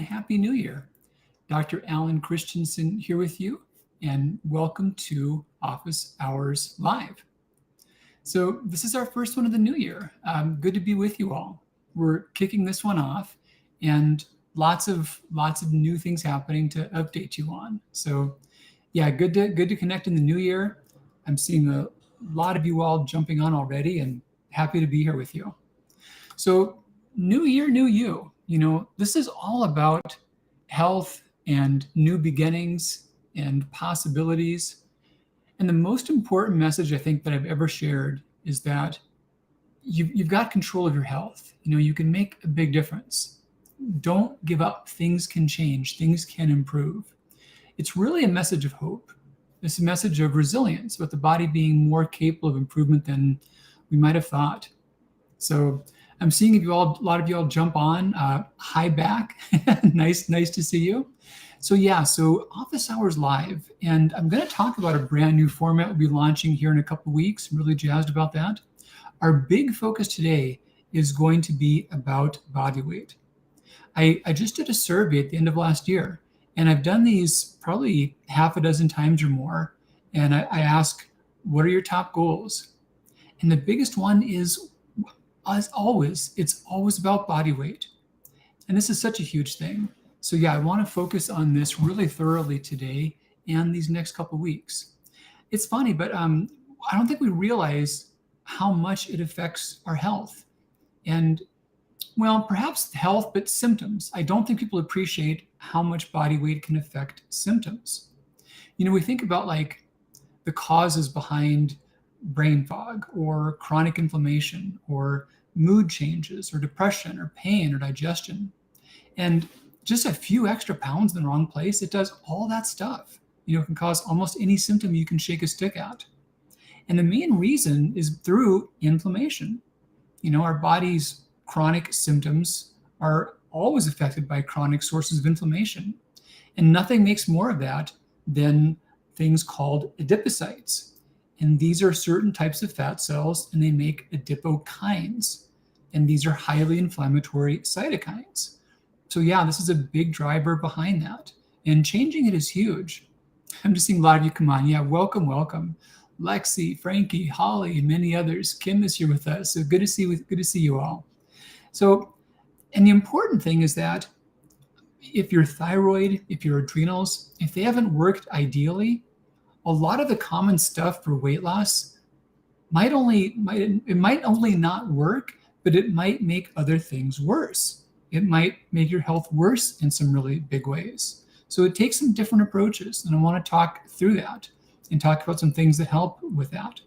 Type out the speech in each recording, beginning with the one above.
Happy New Year. Dr. Alan Christensen here with you, and welcome to Office Hours Live. So, this is our first one of the new year. Good to be with you all. We're kicking this one off, and lots of new things happening to update you on. So, yeah, good to connect in the new year. I'm seeing a lot of you all jumping on already, and happy to be here with you. So, new year, new you. This is all about health and new beginnings and possibilities. And the most important message I think that I've ever shared is that you've got control of your health. You can make a big difference. Don't give up. Things can change, things can improve. It's really a message of hope. It's a message of resilience, about the body being more capable of improvement than we might have thought. So I'm seeing a lot of you all jump on. Hi back. nice to see you. So Office Hours Live, and I'm going to talk about a brand new format we'll be launching here in a couple of weeks. I'm really jazzed about that. Our big focus today is going to be about body weight. I just did a survey at the end of last year, and I've done these probably half a dozen times or more. And I ask, what are your top goals? And the biggest one is, as always, it's always about body weight. And this is such a huge thing. So I want to focus on this really thoroughly today and these next couple of weeks. It's funny, but I don't think we realize how much it affects our health. And well, perhaps health, but symptoms. I don't think people appreciate how much body weight can affect symptoms. We think about like the causes behind brain fog or chronic inflammation or mood changes or depression or pain or digestion. And just a few extra pounds in the wrong place, it does all that stuff. It can cause almost any symptom you can shake a stick at. And the main reason is through inflammation. Our body's chronic symptoms are always affected by chronic sources of inflammation. And nothing makes more of that than things called adipocytes. And these are certain types of fat cells, and they make adipokines. And these are highly inflammatory cytokines. So this is a big driver behind that. And changing it is huge. I'm just seeing a lot of you come on. Welcome. Lexi, Frankie, Holly, and many others. Kim is here with us. So good to see you all. So, and the important thing is that if your thyroid, if your adrenals, if they haven't worked ideally, a lot of the common stuff for weight loss might only not work, but it might make other things worse. It might make your health worse in some really big ways. So it takes some different approaches, and I want to talk through that and talk about some things that help with that.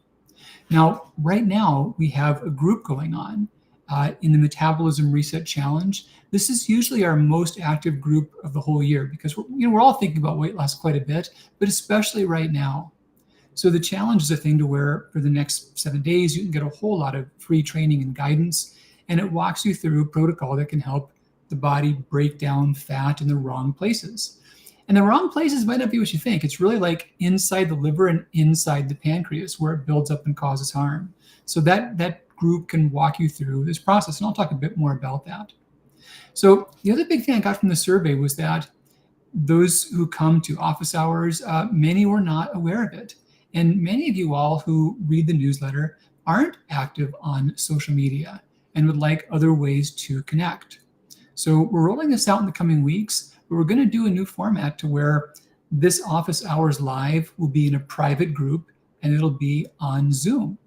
Now, right now, we have a group going on in the Metabolism Reset Challenge. This is usually our most active group of the whole year because we're all thinking about weight loss quite a bit, but especially right now. So the challenge is a thing to where for the next 7 days, you can get a whole lot of free training and guidance, and it walks you through a protocol that can help the body break down fat in the wrong places. And the wrong places might not be what you think. It's really like inside the liver and inside the pancreas where it builds up and causes harm. So that group can walk you through this process, and I'll talk a bit more about that. So the other big thing I got from the survey was that those who come to office hours, many were not aware of it. And many of you all who read the newsletter aren't active on social media and would like other ways to connect. So we're rolling this out in the coming weeks, but we're going to do a new format to where this Office Hours Live will be in a private group, and it'll be on Zoom.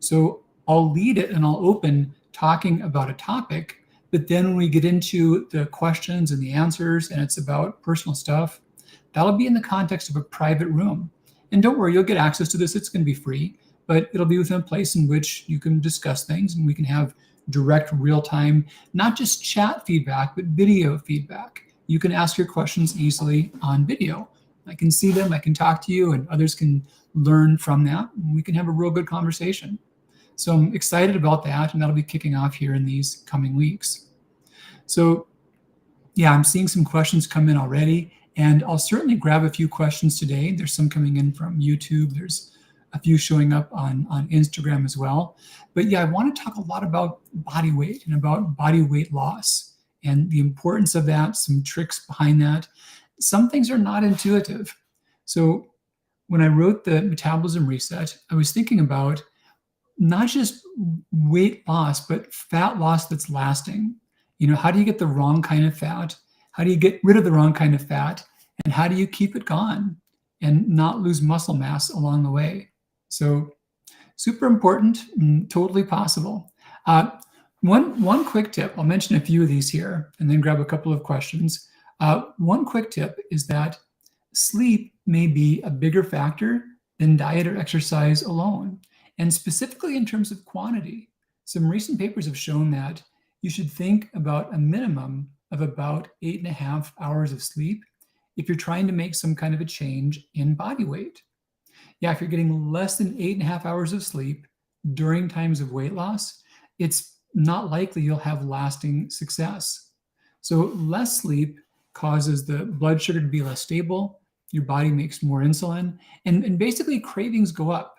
So I'll lead it and I'll open talking about a topic, but then when we get into the questions and the answers and it's about personal stuff, that'll be in the context of a private room. And don't worry, you'll get access to this. It's going to be free, but it'll be within a place in which you can discuss things and we can have direct real-time, not just chat feedback, but video feedback. You can ask your questions easily on video. I can see them, I can talk to you, and others can learn from that. And we can have a real good conversation. So I'm excited about that, and that'll be kicking off here in these coming weeks. So I'm seeing some questions come in already, and I'll certainly grab a few questions today. There's some coming in from YouTube. There's a few showing up on Instagram as well. But I want to talk a lot about body weight and about body weight loss and the importance of that, some tricks behind that. Some things are not intuitive. So when I wrote the Metabolism Reset, I was thinking about not just weight loss, but fat loss that's lasting. How do you get the wrong kind of fat? How do you get rid of the wrong kind of fat? And how do you keep it gone and not lose muscle mass along the way? So super important and totally possible. One quick tip, I'll mention a few of these here and then grab a couple of questions. One quick tip is that sleep may be a bigger factor than diet or exercise alone, and specifically in terms of quantity. Some recent papers have shown that you should think about a minimum of about 8.5 hours of sleep if you're trying to make some kind of a change in body weight. Yeah, if you're getting less than 8.5 hours of sleep during times of weight loss, it's not likely you'll have lasting success. So less sleep causes the blood sugar to be less stable, your body makes more insulin, and basically cravings go up.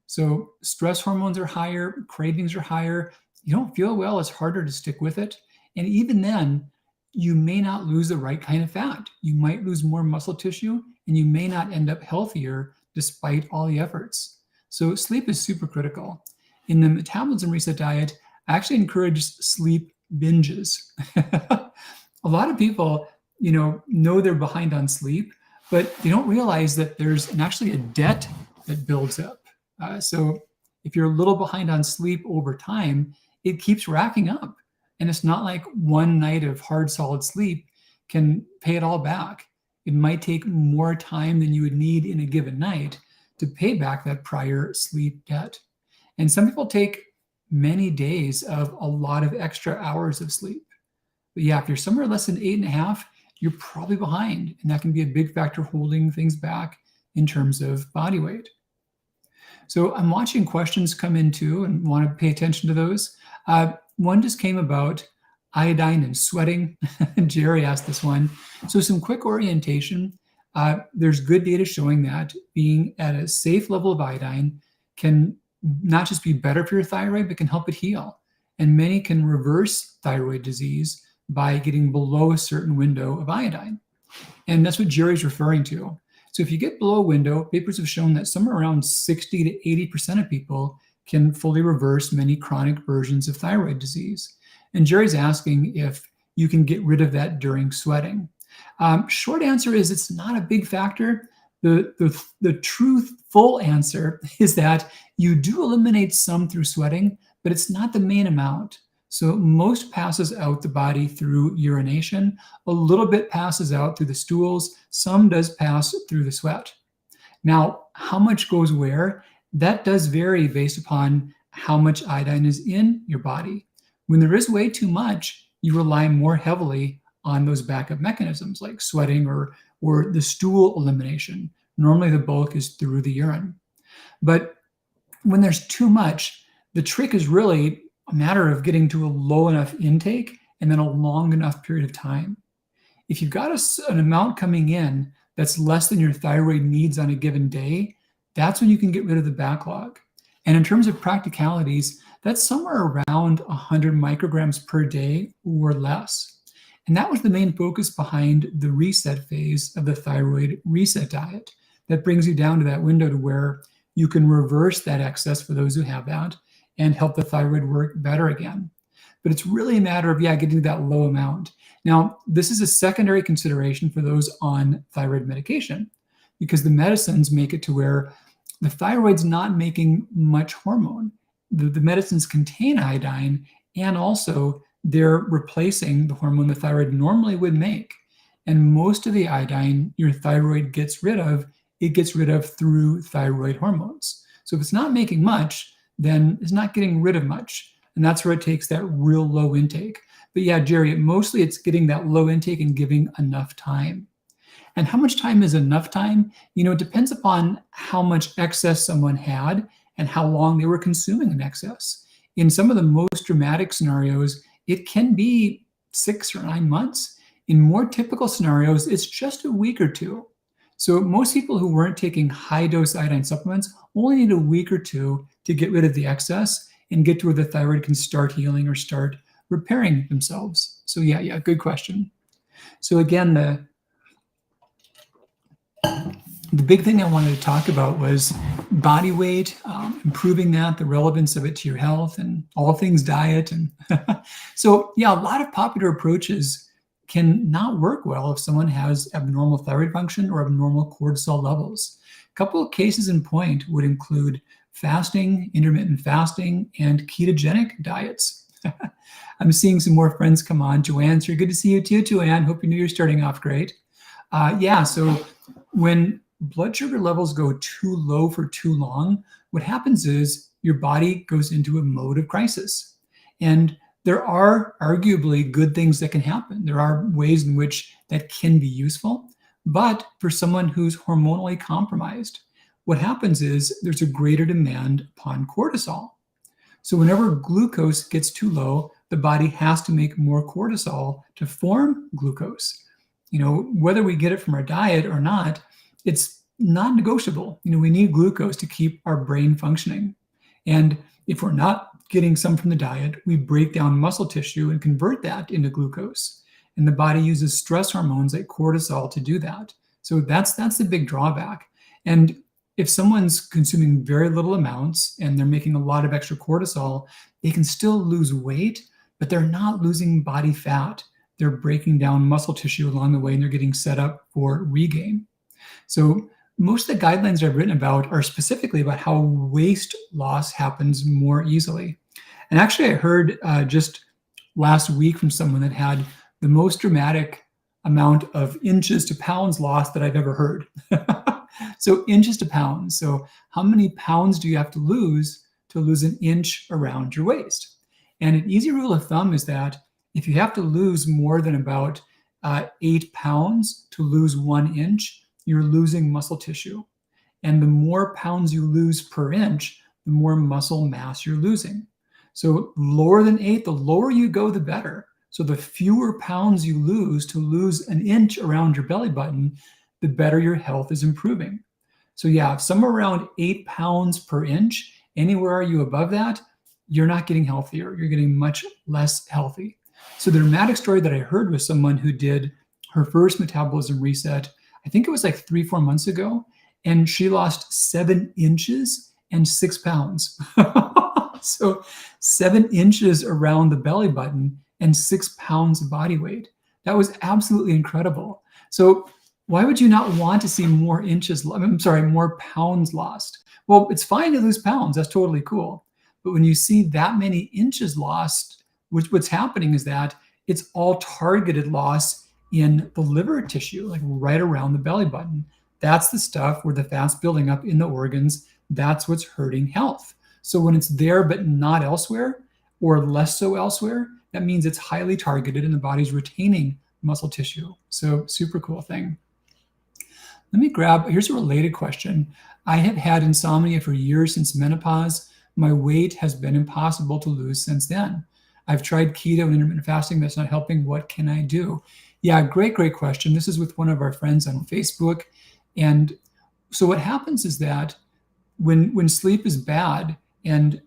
So stress hormones are higher, cravings are higher, you don't feel well, it's harder to stick with it. And even then, you may not lose the right kind of fat. You might lose more muscle tissue, and you may not end up healthier despite all the efforts. So sleep is super critical. In the Metabolism Reset diet, I actually encourage sleep binges. A lot of people, know they're behind on sleep, but they don't realize that there's actually a debt that builds up. So if you're a little behind on sleep over time, it keeps racking up. And it's not like one night of hard, solid sleep can pay it all back. It might take more time than you would need in a given night to pay back that prior sleep debt. And some people take many days of a lot of extra hours of sleep. But yeah, if you're somewhere less than 8.5, you're probably behind. And that can be a big factor holding things back in terms of body weight. So I'm watching questions come in too and want to pay attention to those. One just came about iodine and sweating. Jerry asked this one. So some quick orientation. There's good data showing that being at a safe level of iodine can not just be better for your thyroid, but can help it heal. And many can reverse thyroid disease by getting below a certain window of iodine. And that's what Jerry's referring to. So if you get below a window, papers have shown that somewhere around 60 to 80% of people can fully reverse many chronic versions of thyroid disease. And Jerry's asking if you can get rid of that during sweating. Short answer is it's not a big factor. The truthful answer is that you do eliminate some through sweating, but it's not the main amount. So most passes out the body through urination. A little bit passes out through the stools. Some does pass through the sweat. Now, how much goes where? That does vary based upon how much iodine is in your body. When there is way too much, you rely more heavily on those backup mechanisms like sweating or the stool elimination. Normally the bulk is through the urine. But when there's too much, the trick is really a matter of getting to a low enough intake and then a long enough period of time. If you've got an amount coming in that's less than your thyroid needs on a given day, that's when you can get rid of the backlog. And in terms of practicalities, that's somewhere around 100 micrograms per day or less. And that was the main focus behind the reset phase of the thyroid reset diet. That brings you down to that window to where you can reverse that excess for those who have that and help the thyroid work better again. But it's really a matter of, getting to that low amount. Now, this is a secondary consideration for those on thyroid medication because the medicines make it to where the thyroid's not making much hormone. The medicines contain iodine and also they're replacing the hormone the thyroid normally would make. And most of the iodine your thyroid gets rid of, it gets rid of through thyroid hormones. So if it's not making much, then it's not getting rid of much. And that's where it takes that real low intake. But yeah, Jerry, mostly it's getting that low intake and giving enough time. And how much time is enough time? It depends upon how much excess someone had and how long they were consuming an excess. In some of the most dramatic scenarios, it can be 6 or 9 months. In more typical scenarios, it's just a week or two. So most people who weren't taking high dose iodine supplements only need a week or two to get rid of the excess and get to where the thyroid can start healing or start repairing themselves. So yeah, good question. So again, the big thing I wanted to talk about was body weight, improving that, the relevance of it to your health, and all things diet. And so, yeah, a lot of popular approaches can not work well if someone has abnormal thyroid function or abnormal cortisol levels. A couple of cases in point would include fasting, intermittent fasting, and ketogenic diets. I'm seeing some more friends come on. Joanne, it's good to see you too, Joanne. Hope you knew you're starting off great. So when blood sugar levels go too low for too long, what happens is your body goes into a mode of crisis. And there are arguably good things that can happen. There are ways in which that can be useful. But for someone who's hormonally compromised, what happens is there's a greater demand upon cortisol. So whenever glucose gets too low, the body has to make more cortisol to form glucose. Whether we get it from our diet or not, it's not negotiable. We need glucose to keep our brain functioning. And if we're not getting some from the diet, we break down muscle tissue and convert that into glucose. And the body uses stress hormones like cortisol to do that. So that's the big drawback. And if someone's consuming very little amounts and they're making a lot of extra cortisol, they can still lose weight, but they're not losing body fat. They're breaking down muscle tissue along the way, and they're getting set up for regain. So most of the guidelines I've written about are specifically about how waist loss happens more easily. And actually, I heard just last week from someone that had the most dramatic amount of inches to pounds lost that I've ever heard. So inches to pounds. So how many pounds do you have to lose an inch around your waist? And an easy rule of thumb is that if you have to lose more than about 8 pounds to lose 1 inch, you're losing muscle tissue. And the more pounds you lose per inch, the more muscle mass you're losing. So lower than 8, the lower you go, the better. So the fewer pounds you lose to lose an inch around your belly button, the better your health is improving. So yeah, somewhere around 8 pounds per inch, anywhere you above that, you're not getting healthier. You're getting much less healthy. So the dramatic story that I heard was someone who did her first metabolism reset, I think it was like 3-4 months ago, and she lost 7 inches and 6 pounds. So 7 inches around the belly button and 6 pounds of body weight. That was absolutely incredible. So why would you not want to see more pounds lost? Well, it's fine to lose pounds. That's totally cool. But when you see that many inches lost, what's happening is that it's all targeted loss in the liver tissue, like right around the belly button. That's the stuff where the fat's building up in the organs. That's what's hurting health. So when it's there but not elsewhere, or less so elsewhere, that means it's highly targeted and the body's retaining muscle tissue. So super cool thing. Here's a related question. I have had insomnia for years since menopause. My weight has been impossible to lose since then. I've tried keto and intermittent fasting. That's not helping. What can I do? Yeah, great question. This is with one of our friends on Facebook. And so what happens is that when sleep is bad and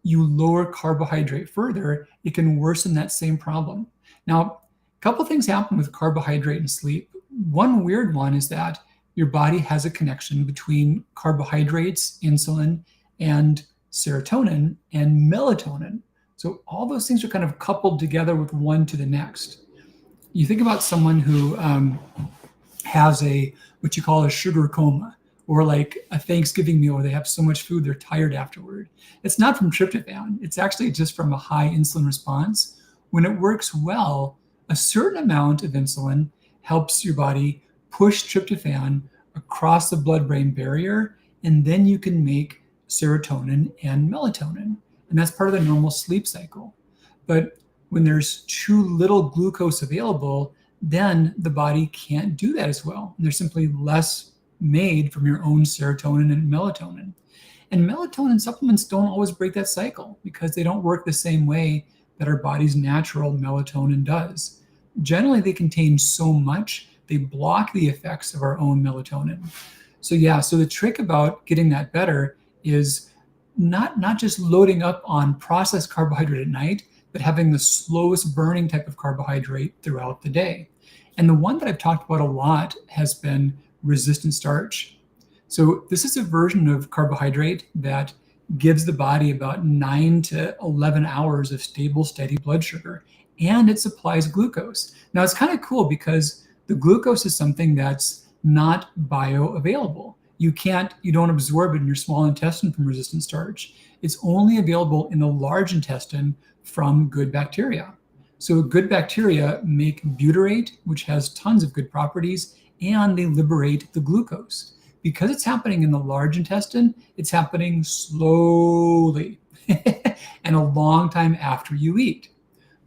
you lower carbohydrate further, it can worsen that same problem. Now, a couple things happen with carbohydrate and sleep. One weird one is that your body has a connection between carbohydrates, insulin, and serotonin and melatonin. So all those things are kind of coupled together with one to the next. You think about someone who has what you call a sugar coma, or like a Thanksgiving meal where they have so much food they're tired afterward. It's not from tryptophan. It's actually just from a high insulin response. When it works well, a certain amount of insulin helps your body push tryptophan across the blood-brain barrier, and then you can make serotonin and melatonin. And that's part of the normal sleep cycle. But when there's too little glucose available, then the body can't do that as well. And there's simply less made from your own serotonin and melatonin. And melatonin supplements don't always break that cycle because they don't work the same way that our body's natural melatonin does. Generally, they contain so much, they block the effects of our own melatonin. So the trick about getting that better is not just loading up on processed carbohydrate at night. but having the slowest burning type of carbohydrate throughout the day. And the one that I've talked about a lot has been resistant starch. So this is a version of carbohydrate that gives the body about 9 to 11 hours of stable, steady blood sugar, and it supplies glucose. Now it's kind of cool because the glucose is something that's not bioavailable. You don't absorb it in your small intestine from resistant starch. It's only available in the large intestine from good bacteria. So good bacteria make butyrate, which has tons of good properties, and they liberate the glucose. Because it's happening in the large intestine, it's happening slowly and a long time after you eat.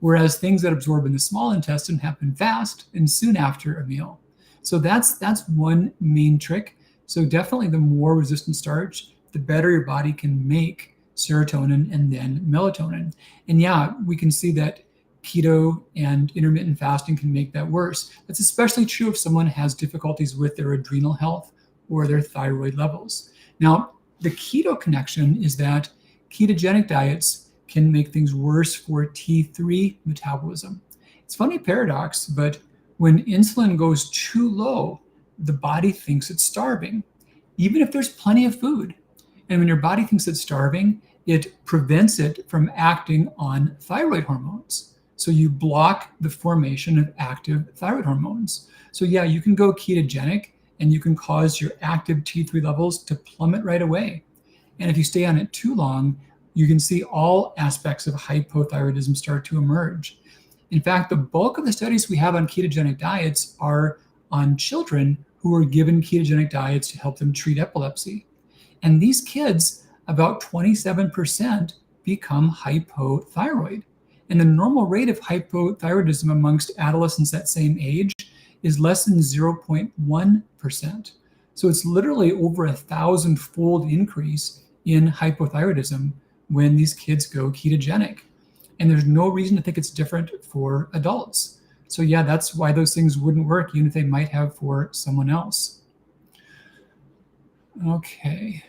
Whereas things that absorb in the small intestine happen fast and soon after a meal. So that's one main trick. So definitely the more resistant starch, the better your body can make serotonin and then melatonin. And yeah, we can see that keto and intermittent fasting can make that worse. That's especially true if someone has difficulties with their adrenal health or their thyroid levels. Now, the keto connection is that ketogenic diets can make things worse for T3 metabolism. It's a funny paradox, but when insulin goes too low, the body thinks it's starving, even if there's plenty of food. And when your body thinks it's starving, it prevents it from acting on thyroid hormones. So you block the formation of active thyroid hormones. So yeah, you can go ketogenic and you can cause your active T3 levels to plummet right away. And if you stay on it too long, you can see all aspects of hypothyroidism start to emerge. In fact, the bulk of the studies we have on ketogenic diets are on children who are given ketogenic diets to help them treat epilepsy. And these kids, about 27% become hypothyroid. And the normal rate of hypothyroidism amongst adolescents that same age is less than 0.1%. So it's literally over 1,000-fold increase in hypothyroidism when these kids go ketogenic. And there's no reason to think it's different for adults. So yeah, that's why those things wouldn't work, even if they might have for someone else. Okay.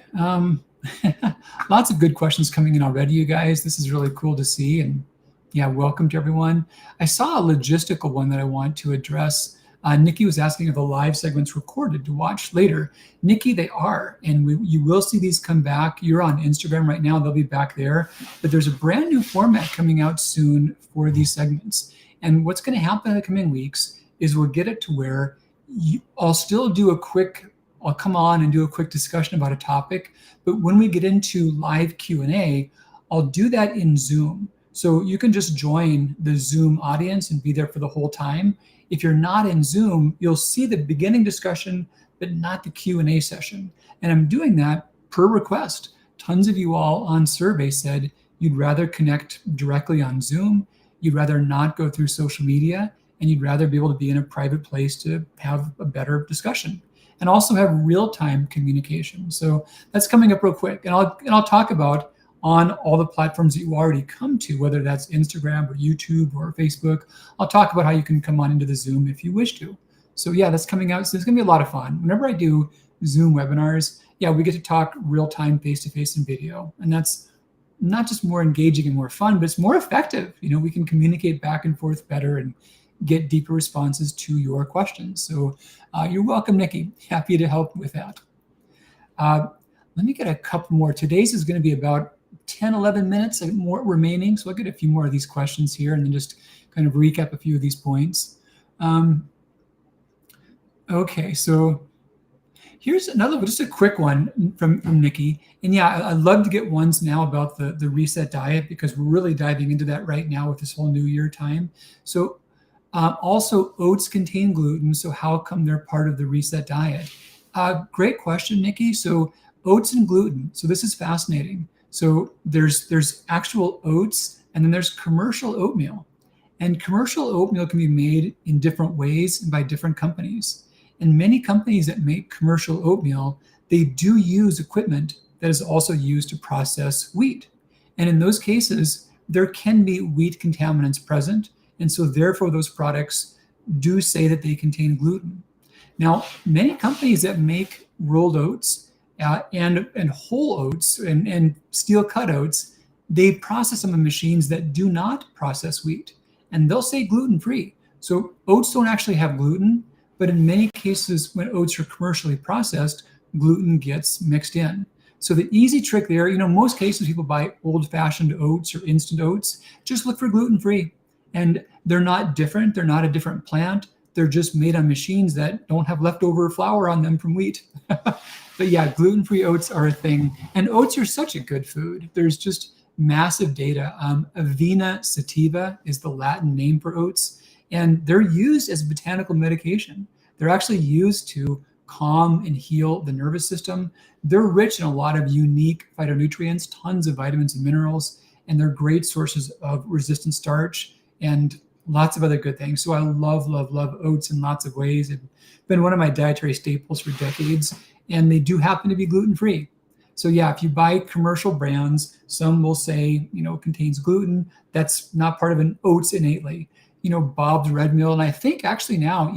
Lots of good questions coming in already, you guys. This is really cool to see. And yeah, welcome to everyone. I saw a logistical one that I want to address. Nikki was asking if the live segments recorded to watch later. Nikki, they are, and you will see these come back. You're on Instagram right now, they'll be back there. But there's a brand new format coming out soon for these segments. And what's gonna happen in the coming weeks is we'll get it to where I'll still do I'll come on and do a quick discussion about a topic, but when we get into live Q&A, I'll do that in Zoom. So you can just join the Zoom audience and be there for the whole time. If you're not in Zoom, you'll see the beginning discussion, but not the Q&A session. And I'm doing that per request. Tons of you all on survey said you'd rather connect directly on Zoom, you'd rather not go through social media, and you'd rather be able to be in a private place to have a better discussion and also have real-time communication. So that's coming up real quick. And I'll talk about on all the platforms that you already come to, whether that's Instagram or YouTube or Facebook. I'll talk about how you can come on into the Zoom if you wish to. So yeah, that's coming out. So it's gonna be a lot of fun. Whenever I do Zoom webinars, yeah, we get to talk real-time, face-to-face and video. And that's not just more engaging and more fun, but it's more effective. You know, we can communicate back and forth better and get deeper responses to your questions. So you're welcome, Nikki. Happy to help with that. Let me get a couple more. Today's is going to be about 10, 11 minutes more remaining. So I'll get a few more of these questions here and then just kind of recap a few of these points. Okay, so here's another, just a quick one from Nikki. And yeah, I'd love to get ones now about the reset diet because we're really diving into that right now with this whole New Year time. So also, oats contain gluten, so how come they're part of the reset diet? Great question, Nikki. So oats and gluten. So this is fascinating. So there's actual oats, and then there's commercial oatmeal. And commercial oatmeal can be made in different ways and by different companies. And many companies that make commercial oatmeal, they do use equipment that is also used to process wheat. And in those cases, there can be wheat contaminants present. And so therefore those products do say that they contain gluten. Now, many companies that make rolled oats and whole oats and steel cut oats, they process them in machines that do not process wheat, and they'll say gluten-free. So oats don't actually have gluten, but in many cases when oats are commercially processed, gluten gets mixed in. So the easy trick there, most cases people buy old-fashioned oats or instant oats, just look for gluten-free. And they're not different, they're not a different plant, they're just made on machines that don't have leftover flour on them from wheat. But yeah, gluten-free oats are a thing. And oats are such a good food. There's just massive data. Avena sativa is the Latin name for oats, and they're used as a botanical medication. They're actually used to calm and heal the nervous system. They're rich in a lot of unique phytonutrients, tons of vitamins and minerals, and they're great sources of resistant starch and lots of other good things. So I love, love, love oats in lots of ways. It's been one of my dietary staples for decades, and they do happen to be gluten-free. So yeah, if you buy commercial brands, some will say, contains gluten. That's not part of an oats innately. Bob's Red Mill, and I think actually now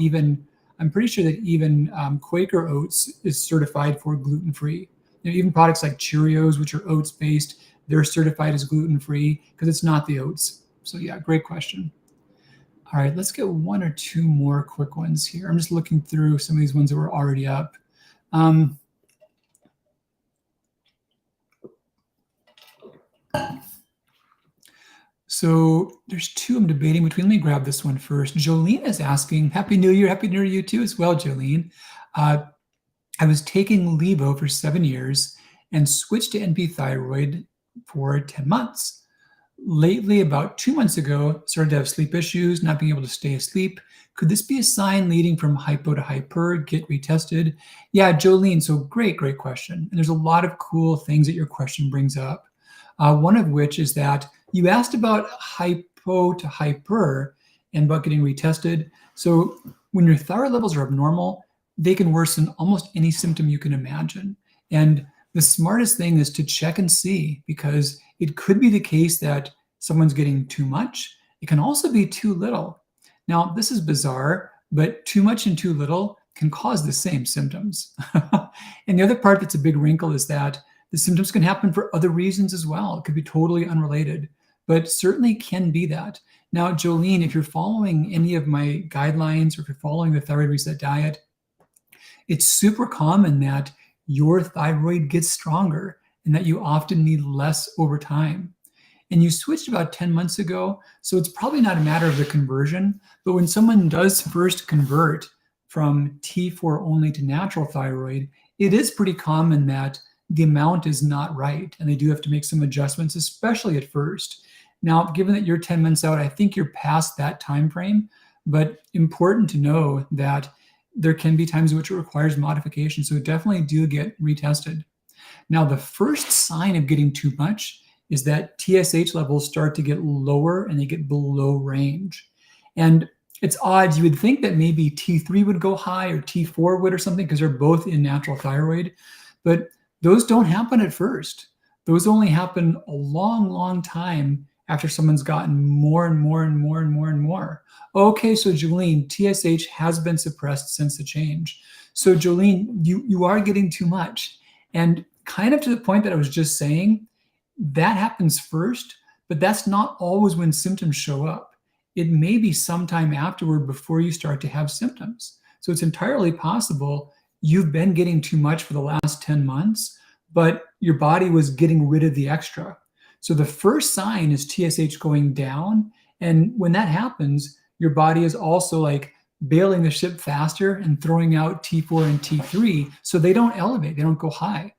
I'm pretty sure that even Quaker Oats is certified for gluten-free. Even products like Cheerios, which are oats-based, they're certified as gluten-free because it's not the oats. So yeah, great question. All right, let's get one or two more quick ones here. I'm just looking through some of these ones that were already up. So there's two I'm debating between. Let me grab this one first. Jolene is asking, Happy New Year. Happy New Year to you too as well, Jolene. I was taking Levo for 7 years and switched to NP thyroid for 10 months. Lately, about 2 months ago, started to have sleep issues, not being able to stay asleep. Could this be a sign leading from hypo to hyper? Get retested? Yeah, Jolene, so great question. And there's a lot of cool things that your question brings up. One of which is that you asked about hypo to hyper and about getting retested. So when your thyroid levels are abnormal, they can worsen almost any symptom you can imagine. And the smartest thing is to check and see, because it could be the case that someone's getting too much. It can also be too little. Now, this is bizarre, but too much and too little can cause the same symptoms. And the other part that's a big wrinkle is that the symptoms can happen for other reasons as well. It could be totally unrelated, but certainly can be that. Now, Jolene, if you're following any of my guidelines or if you're following the Thyroid Reset diet, it's super common that your thyroid gets stronger and that you often need less over time. And you switched about 10 months ago, so it's probably not a matter of the conversion, but when someone does first convert from T4 only to natural thyroid, it is pretty common that the amount is not right, and they do have to make some adjustments, especially at first. Now, given that you're 10 months out, I think you're past that time frame, but important to know that there can be times in which it requires modification, so definitely do get retested. Now, the first sign of getting too much is that TSH levels start to get lower and they get below range. And it's odd, you would think that maybe T3 would go high or T4 would or something because they're both in natural thyroid, but those don't happen at first. Those only happen a long, long time after someone's gotten more and more and more and more and more. Okay, so Jolene, TSH has been suppressed since the change. So Jolene, you are getting too much. And kind of to the point that I was just saying, that happens first, but that's not always when symptoms show up. It may be sometime afterward before you start to have symptoms. So it's entirely possible you've been getting too much for the last 10 months, but your body was getting rid of the extra. So the first sign is TSH going down. And when that happens, your body is also like bailing the ship faster and throwing out T4 and T3 so they don't elevate, they don't go high.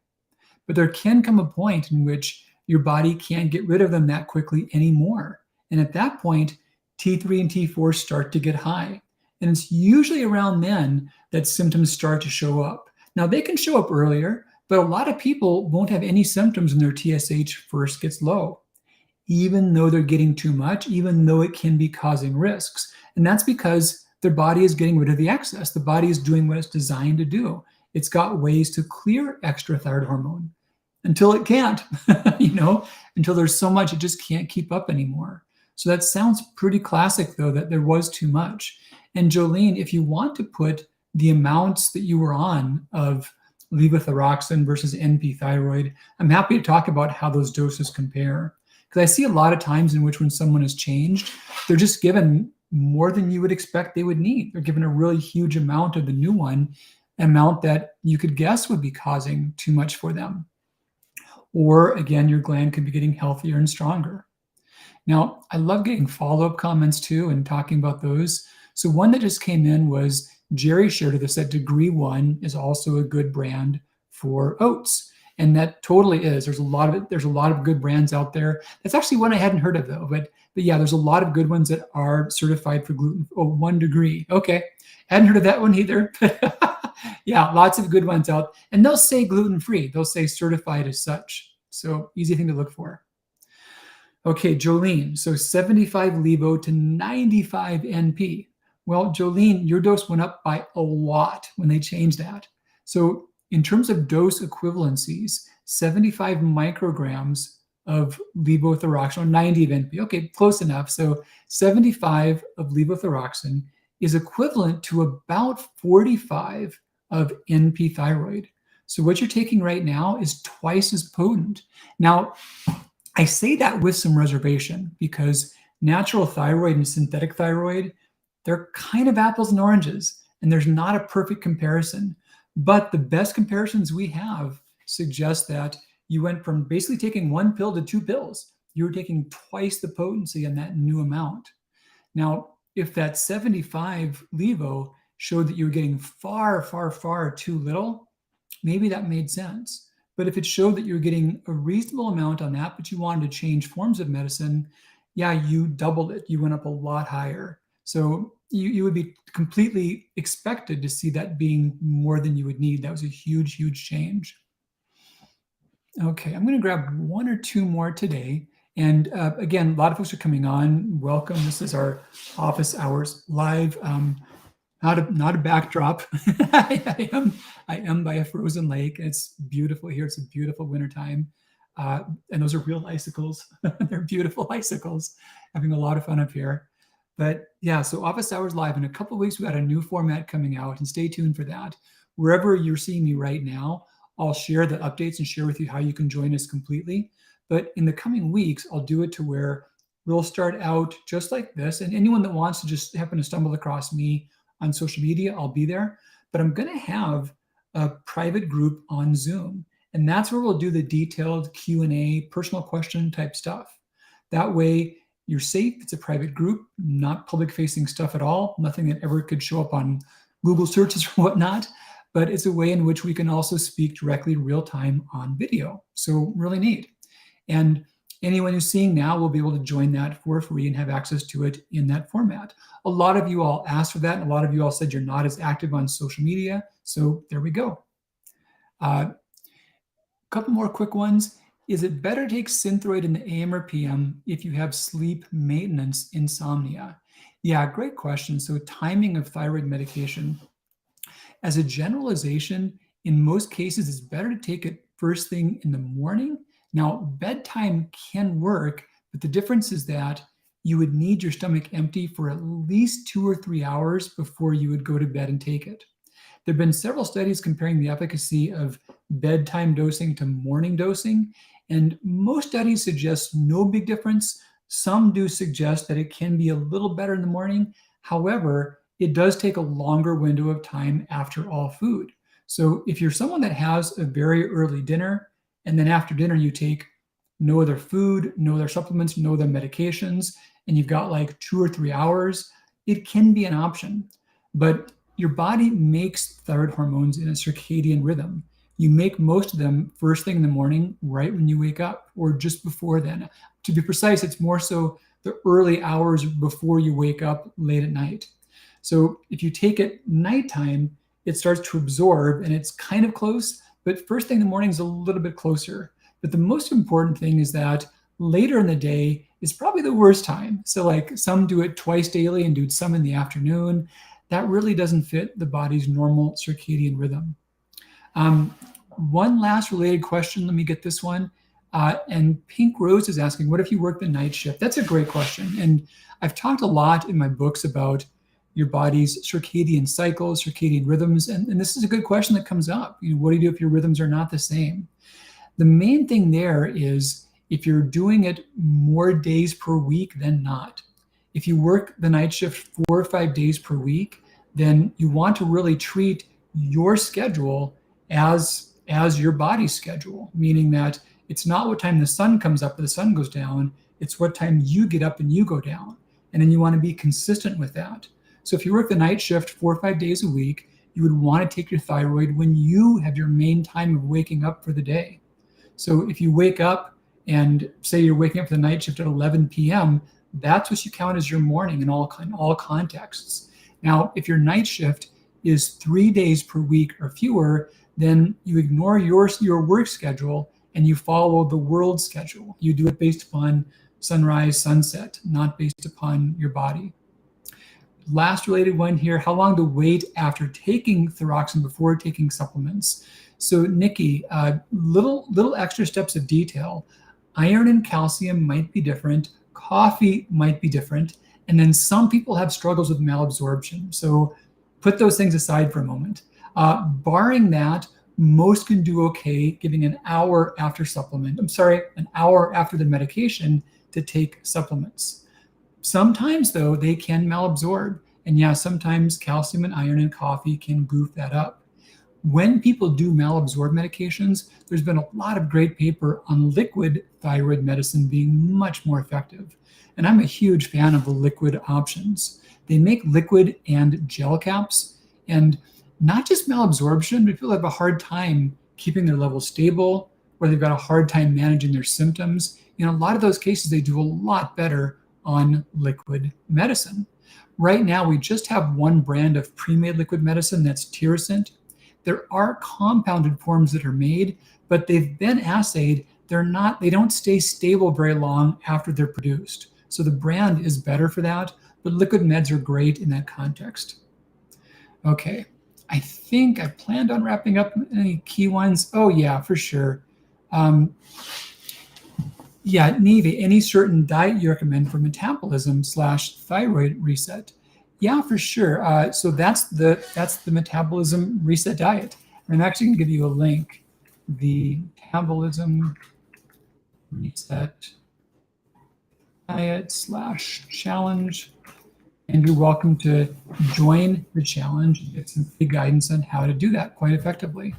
But there can come a point in which your body can't get rid of them that quickly anymore. And at that point, T3 and T4 start to get high. And it's usually around then that symptoms start to show up. Now, they can show up earlier, but a lot of people won't have any symptoms when their TSH first gets low, even though they're getting too much, even though it can be causing risks. And that's because their body is getting rid of the excess. The body is doing what it's designed to do. It's got ways to clear extra thyroid hormone until it can't, until there's so much it just can't keep up anymore. So that sounds pretty classic, though, that there was too much. And Jolene, if you want to put the amounts that you were on of levothyroxine versus NP thyroid, I'm happy to talk about how those doses compare. Because I see a lot of times in which when someone has changed, they're just given more than you would expect they would need. They're given a really huge amount of the new one, amount that you could guess would be causing too much for them. Or again, your gland could be getting healthier and stronger. Now, I love getting follow-up comments too and talking about those. So one that just came in was Jerry shared with us that Degree One is also a good brand for oats. And that totally is. There's a lot of good brands out there. That's actually one I hadn't heard of though. But yeah, there's a lot of good ones that are certified for gluten. Oh, 1 degree. Okay. Hadn't heard of that one either. Yeah, lots of good ones out. And they'll say gluten-free. They'll say certified as such. So easy thing to look for. Okay, Jolene. So 75 Levo to 95 NP. Well, Jolene, your dose went up by a lot when they changed that. So in terms of dose equivalencies, 75 micrograms of levothyroxine, or 90 of NP. Okay, close enough. So 75 of levothyroxine is equivalent to about 45 of NP thyroid. So what you're taking right now is twice as potent. Now, I say that with some reservation because natural thyroid and synthetic thyroid, they're kind of apples and oranges, and there's not a perfect comparison. But the best comparisons we have suggest that you went from basically taking 1 pill to 2 pills. You were taking twice the potency in that new amount. Now, if that 75 Levo showed that you were getting far, far, far too little, maybe that made sense. But if it showed that you were getting a reasonable amount on that, but you wanted to change forms of medicine, yeah, you doubled it. You went up a lot higher. So you would be completely expected to see that being more than you would need. That was a huge, huge change. Okay, I'm going to grab 1 or 2 more today. And again, a lot of folks are coming on. Welcome. This is our office hours live. Not a backdrop. I am by a frozen lake. It's beautiful here. It's a beautiful wintertime. And those are real icicles. They're beautiful icicles. Having a lot of fun up here. But yeah, so office hours live. In a couple of weeks, we got a new format coming out, and stay tuned for that. Wherever you're seeing me right now, I'll share the updates and share with you how you can join us completely. But in the coming weeks, I'll do it to where we'll start out just like this. And anyone that wants to just happen to stumble across me on social media, I'll be there. But I'm going to have a private group on Zoom. And that's where we'll do the detailed Q&A, personal question type stuff. That way, you're safe. It's a private group, not public-facing stuff at all, nothing that ever could show up on Google searches or whatnot. But it's a way in which we can also speak directly real time on video. So really neat. And anyone who's seeing now will be able to join that for free and have access to it in that format. A lot of you all asked for that, and a lot of you all said you're not as active on social media. So there we go. A couple more quick ones. Is it better to take Synthroid in the AM or PM if you have sleep maintenance insomnia? Yeah, great question. So timing of thyroid medication. As a generalization, in most cases, it's better to take it first thing in the morning. Now, bedtime can work, but the difference is that you would need your stomach empty for at least 2 or 3 hours before you would go to bed and take it. There have been several studies comparing the efficacy of bedtime dosing to morning dosing, and most studies suggest no big difference. Some do suggest that it can be a little better in the morning. However, it does take a longer window of time after all food. So if you're someone that has a very early dinner, and then after dinner you take no other food, no other supplements, no other medications, and you've got like 2 or 3 hours, it can be an option. But your body makes thyroid hormones in a circadian rhythm. You make most of them first thing in the morning, right when you wake up, or just before then. To be precise, it's more so the early hours before you wake up late at night. So if you take it nighttime, it starts to absorb and it's kind of close, but first thing in the morning is a little bit closer. But the most important thing is that later in the day is probably the worst time. So like some do it twice daily and do some in the afternoon. That really doesn't fit the body's normal circadian rhythm. One last related question. Let me get this one. And Pink Rose is asking, what if you work the night shift? That's a great question. And I've talked a lot in my books about your body's circadian cycles, circadian rhythms. And this is a good question that comes up. What do you do if your rhythms are not the same? The main thing there is if you're doing it more days per week than not. If you work the night shift 4 or 5 days per week, then you want to really treat your schedule as your body's schedule, meaning that it's not what time the sun comes up or the sun goes down, it's what time you get up and you go down. And then you want to be consistent with that. So if you work the night shift 4 or 5 days a week, you would want to take your thyroid when you have your main time of waking up for the day. So if you wake up and say you're waking up for the night shift at 11 p.m., that's what you count as your morning in all contexts. Now, if your night shift is 3 days per week or fewer, then you ignore your work schedule and you follow the world schedule. You do it based upon sunrise, sunset, not based upon your body. Last related one here, how long to wait after taking thyroxine before taking supplements. So Nikki, little extra steps of detail. Iron and calcium might be different. Coffee might be different. And then some people have struggles with malabsorption. So put those things aside for a moment. Barring that, most can do okay giving an hour after an hour after the medication to take supplements. Sometimes though, they can malabsorb. And yeah, sometimes calcium and iron in coffee can goof that up. When people do malabsorb medications, there's been a lot of great paper on liquid thyroid medicine being much more effective. And I'm a huge fan of the liquid options. They make liquid and gel caps, and not just malabsorption, but people have a hard time keeping their levels stable, or they've got a hard time managing their symptoms. In a lot of those cases, they do a lot better on liquid medicine. Right now, we just have one brand of pre-made liquid medicine, that's Tirosint. There are compounded forms that are made, but they've been assayed. They don't stay stable very long after they're produced. So the brand is better for that, but liquid meds are great in that context. Okay, I think I planned on wrapping up any key ones. Oh yeah, for sure. Yeah, Neve, any certain diet you recommend for metabolism / thyroid reset? Yeah, for sure. So that's the metabolism reset diet. And I'm actually going to give you a link. The metabolism reset diet / challenge. And you're welcome to join the challenge and get some free guidance on how to do that quite effectively.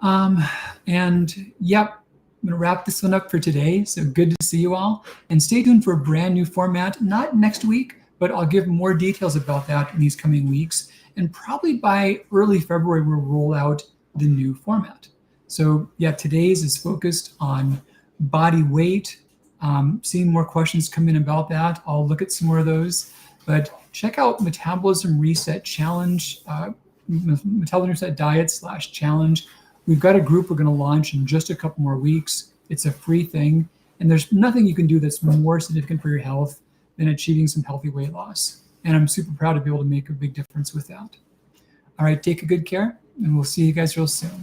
And yep, I'm going to wrap this one up for today. So good to see you all. And stay tuned for a brand new format, not next week, but I'll give more details about that in these coming weeks. And probably by early February, we'll roll out the new format. So yeah, today's is focused on body weight. Seeing more questions come in about that. I'll look at some more of those. But check out Metabolism Reset Challenge, Metabolism Reset Diet / challenge. We've got a group we're going to launch in just a couple more weeks. It's a free thing. And there's nothing you can do that's more significant for your health than achieving some healthy weight loss. And I'm super proud to be able to make a big difference with that. All right, take a good care, and we'll see you guys real soon.